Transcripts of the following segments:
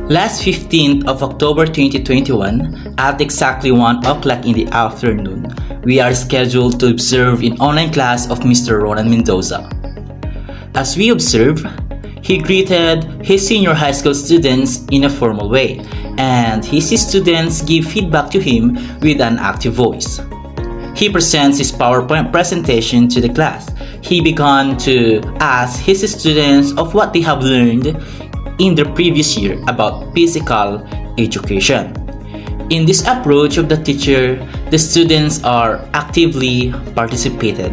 Last 15th of October 2021, at exactly 1 o'clock in the afternoon, we are scheduled to observe an online class of Mr. Ronan Mendoza. As we observe, he greeted his senior high school students in a formal way, and his students give feedback to him with an active voice. He presents his PowerPoint presentation to the class. He began to ask his students of what they have learned in the previous year about physical education. In this approach of the teacher, the students are actively participated.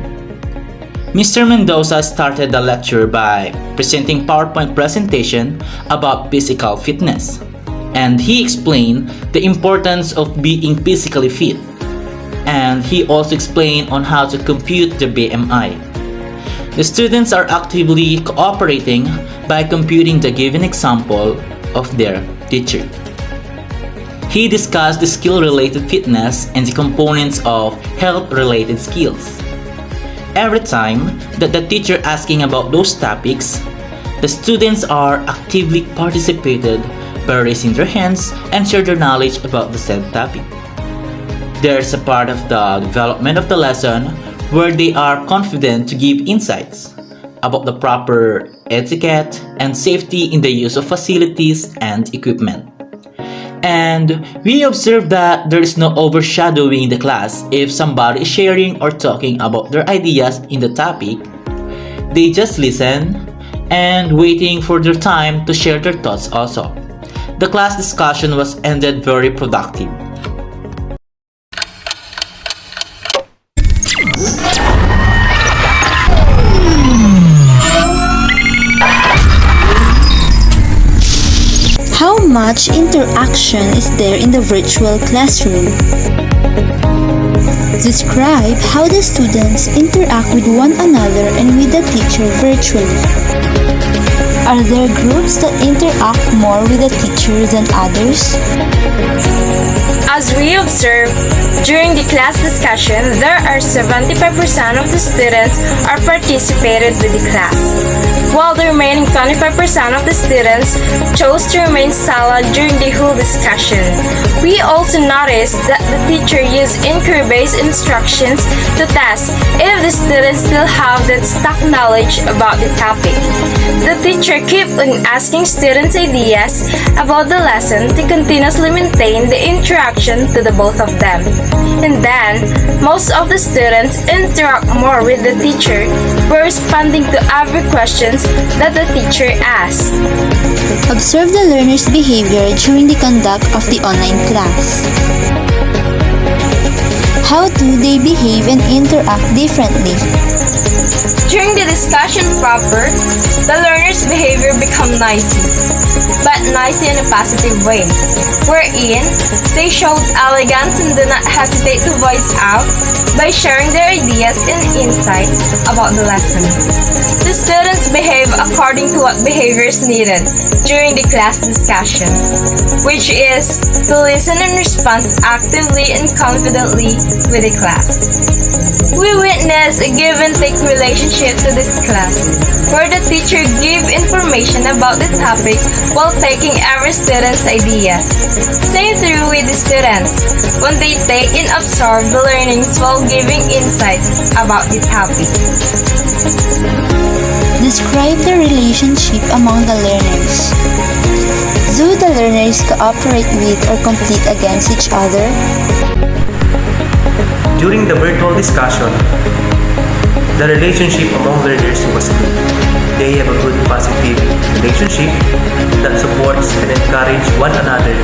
Mr. Mendoza started the lecture by presenting PowerPoint presentation about physical fitness, and he explained the importance of being physically fit, and he also explained on how to compute the BMI. The students are actively cooperating by computing the given example of their teacher. He discussed the skill-related fitness and the components of health-related skills. Every time that the teacher asking about those topics, the students are actively participated by raising their hands and share their knowledge about the said topic. There's a part of the development of the lesson where they are confident to give insights about the proper etiquette and safety in the use of facilities and equipment. And we observe that there is no overshadowing in the class if somebody is sharing or talking about their ideas in the topic. They just listen and waiting for their time to share their thoughts also. The class discussion was ended very productive. How much interaction is there in the virtual classroom? Describe how the students interact with one another and with the teacher virtually. Are there groups that interact more with the teacher than others? As we observe, during the class discussion, there are 75% of the students are participated with the class, while the remaining 25% of the students chose to remain silent during the whole discussion. We also noticed that the teacher used inquiry-based instructions to test if the students still have that stock knowledge about the topic. The teacher kept on asking students ideas about the lesson to continuously maintain the interaction to the both of them. And then, most of the students interact more with the teacher by responding to every questions that the teacher asks. Observe the learner's behavior during the conduct of the online class. How do they behave and interact differently? During the discussion proper, the learner's behavior become noisy, but noisy in a positive way, wherein they showed elegance and do not hesitate to voice out by sharing their ideas and insights about the lesson. The students behave according to what behavior is needed during the class discussion, which is to listen and respond actively and confidently with the class. We witness a give-and-take relationship to this class, where the teacher gives information about the topic while taking every student's ideas. Same through with the students, when they take and absorb the learnings while giving insights about the topic. Describe the relationship among the learners. Do the learners cooperate with or compete against each other? During the virtual discussion, the relationship among learners was good. They have a good positive relationship that supports and encourages one another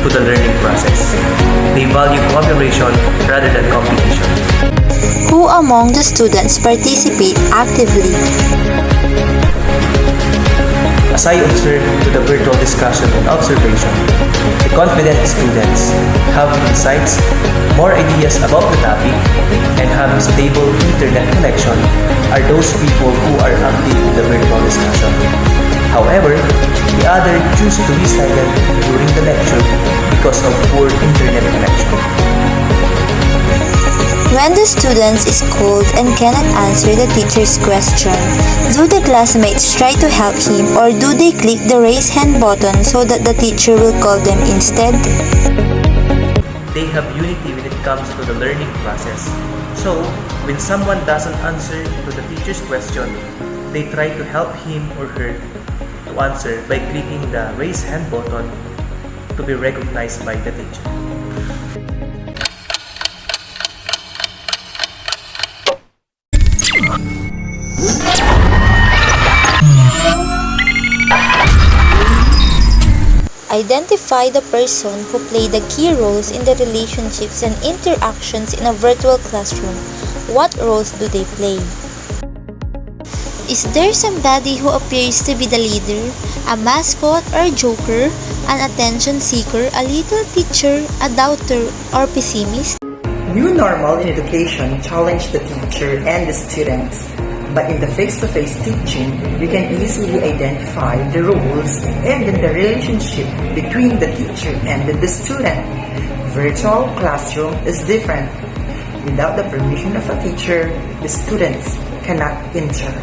to the learning process. They value cooperation rather than competition. Who among the students participate actively? As I observe to the virtual discussion and observation, the confident students have insights, more ideas about the topic, and have stable internet connection are those people who are active in the virtual discussion. However, the others choose to be silent during the lecture because of poor internet connection. When the student is cold and cannot answer the teacher's question, do the classmates try to help him or do they click the raise hand button so that the teacher will call them instead? They have unity when it comes to the learning process. So, when someone doesn't answer to the teacher's question, they try to help him or her to answer by clicking the raise hand button to be recognized by the teacher. Identify the person who play the key roles in the relationships and interactions in a virtual classroom. What roles do they play? Is there somebody who appears to be the leader, a mascot or joker, an attention seeker, a little teacher, a doubter, or pessimist? New normal in education challenge the teacher and the students. But in the face-to-face teaching, you can easily identify the roles and the relationship between the teacher and the student. Virtual classroom is different. Without the permission of a teacher, the students cannot enter.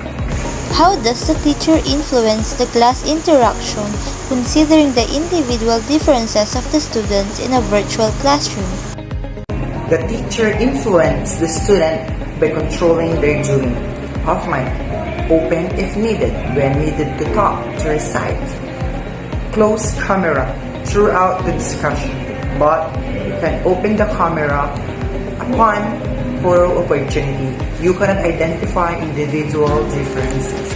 How does the teacher influence the class interaction considering the individual differences of the students in a virtual classroom? The teacher influences the student by controlling their doing. Off mic, open if needed when needed to talk to recite. Close camera throughout the discussion, but you can open the camera upon for opportunity. You cannot identify individual differences.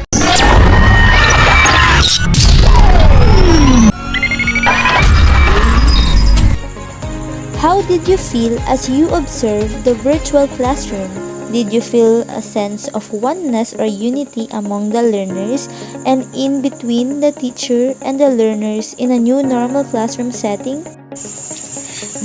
How did you feel as you observed the virtual classroom? Did you feel a sense of oneness or unity among the learners and in between the teacher and the learners in a new normal classroom setting?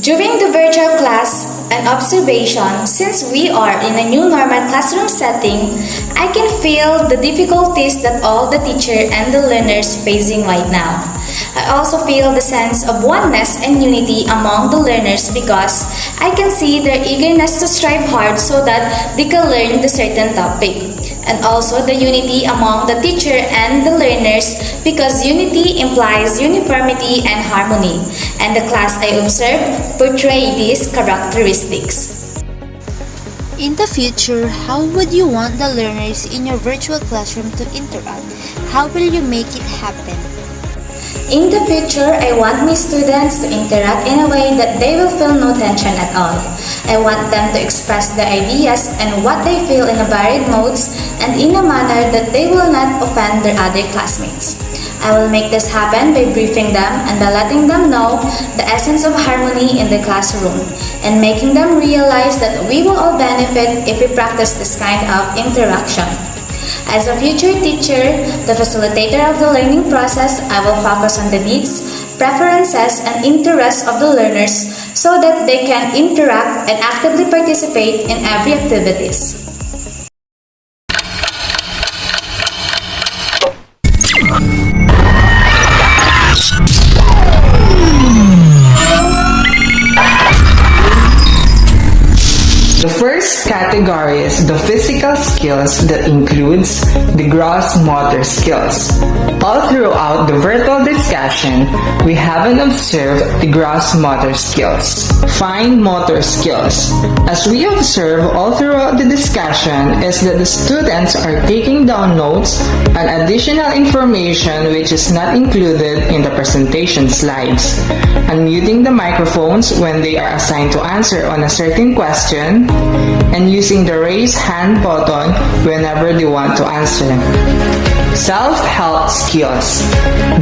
During the virtual class and observation, since we are in a new normal classroom setting, I can feel the difficulties that all the teacher and the learners facing right now. I also feel the sense of oneness and unity among the learners because I can see their eagerness to strive hard so that they can learn the certain topic. And also the unity among the teacher and the learners because unity implies uniformity and harmony. And the class I observed portray these characteristics. In the future, how would you want the learners in your virtual classroom to interact? How will you make it happen? In the future, I want my students to interact in a way that they will feel no tension at all. I want them to express their ideas and what they feel in a varied modes and in a manner that they will not offend their other classmates. I will make this happen by briefing them and by letting them know the essence of harmony in the classroom and making them realize that we will all benefit if we practice this kind of interaction. As a future teacher, the facilitator of the learning process, I will focus on the needs, preferences, and interests of the learners so that they can interact and actively participate in every activities. The first category is the physical skills that includes the gross motor skills. All throughout the virtual discussion, we haven't observed the gross motor skills. Fine motor skills. As we observe all throughout the discussion is that the students are taking down notes and additional information which is not included in the presentation slides. Unmuting the microphones when they are assigned to answer on a certain question, and using the raise hand button whenever they want to answer. Self-help skills.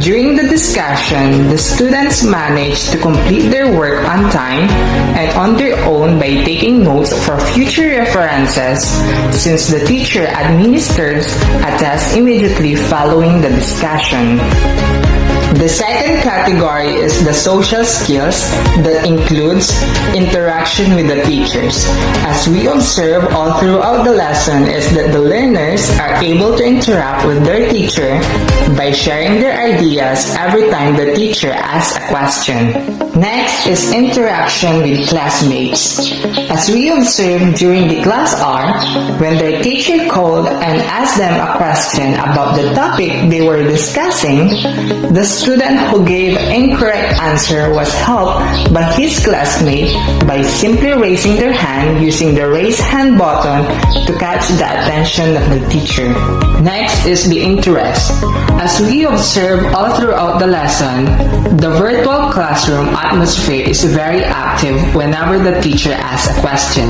During the discussion, the students manage to complete their work on time and on their own by taking notes for future references since the teacher administers a test immediately following the discussion. The second category is the social skills that includes interaction with the teachers. As we observe all throughout the lesson is that the learners are able to interact with their teacher by sharing their ideas every time the teacher asks a question. Next is interaction with classmates. As we observed during the class hour, when their teacher called and asked them a question about the topic they were discussing, the student who gave incorrect answer was helped by his classmate by simply raising their hand using the raise hand button to catch the attention of the teacher. Next is the interest. As we observe all throughout the lesson, the virtual classroom atmosphere is very active whenever the teacher asks a question.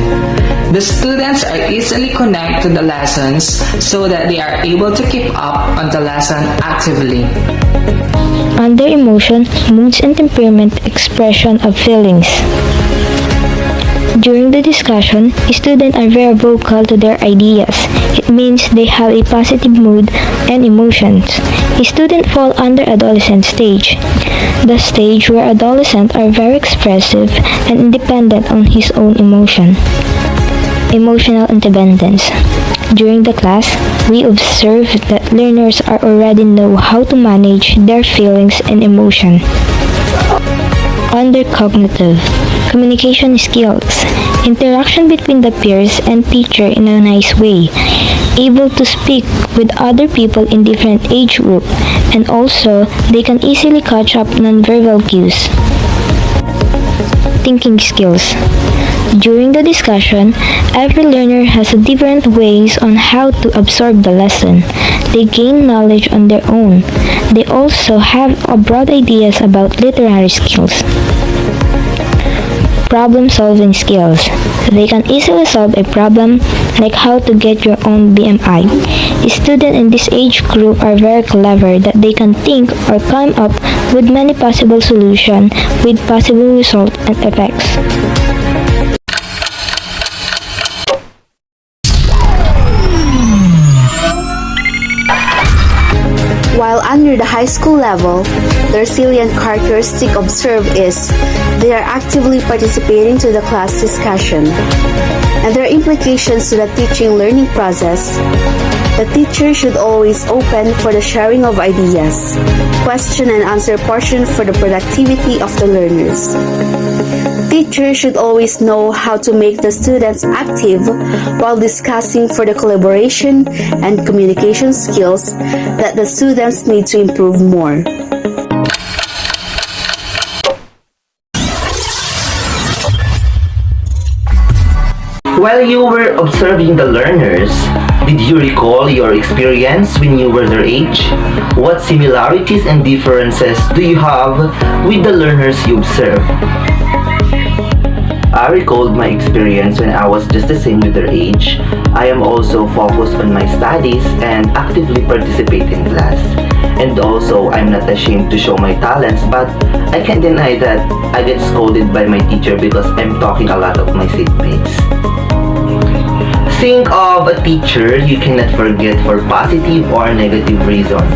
The students are easily connected to the lessons so that they are able to keep up on the lesson actively. Under emotion, moods and temperament, expression of feelings. During the discussion, students are very vocal to their ideas. It means they have a positive mood and emotions. Students fall under adolescent stage, the stage where adolescents are very expressive and independent on his own emotion. Emotional independence. During the class, we observe that learners are already know how to manage their feelings and emotion. Under cognitive, communication skills, interaction between the peers and teacher in a nice way, able to speak with other people in different age group, and also they can easily catch up nonverbal cues. Thinking skills. During the discussion, every learner has a different ways on how to absorb the lesson. They gain knowledge on their own. They also have a broad ideas about literary skills. Problem-solving skills. They can easily solve a problem like how to get your own BMI. Students in this age group are very clever that they can think or come up with many possible solutions with possible results and effects. While under the high school level, the resilient characteristic observed is they are actively participating to the class discussion, and their implications to the teaching-learning process. The teacher should always open for the sharing of ideas, question and answer portion for the productivity of the learners. Teachers should always know how to make the students active while discussing for the collaboration and communication skills that the students need to improve more. While you were observing the learners, did you recall your experience when you were their age? What similarities and differences do you have with the learners you observe? I recalled my experience when I was just the same with their age. I am also focused on my studies and actively participate in class. And also, I'm not ashamed to show my talents, but I can't deny that I get scolded by my teacher because I'm talking a lot of my seatmates. Think of a teacher you cannot forget for positive or negative reason.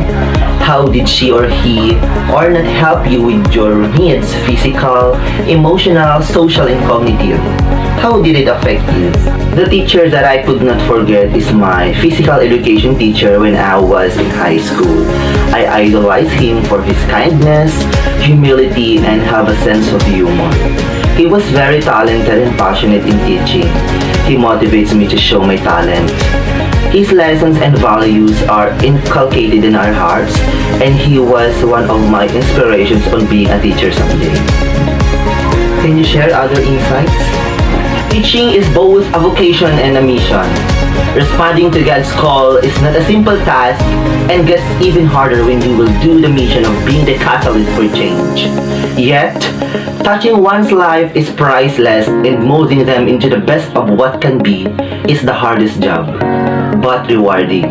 How did she or he or not help you with your needs, physical, emotional, social, and cognitive? How did it affect you? The teacher that I could not forget is my physical education teacher when I was in high school. I idolize him for his kindness, humility, and have a sense of humor. He was very talented and passionate in teaching. He motivates me to show my talent. His lessons and values are inculcated in our hearts, and he was one of my inspirations on being a teacher someday. Can you share other insights? Teaching is both a vocation and a mission. Responding to God's call is not a simple task and gets even harder when you will do the mission of being the catalyst for change. Yet, touching one's life is priceless, and molding them into the best of what can be is the hardest job, but rewarding.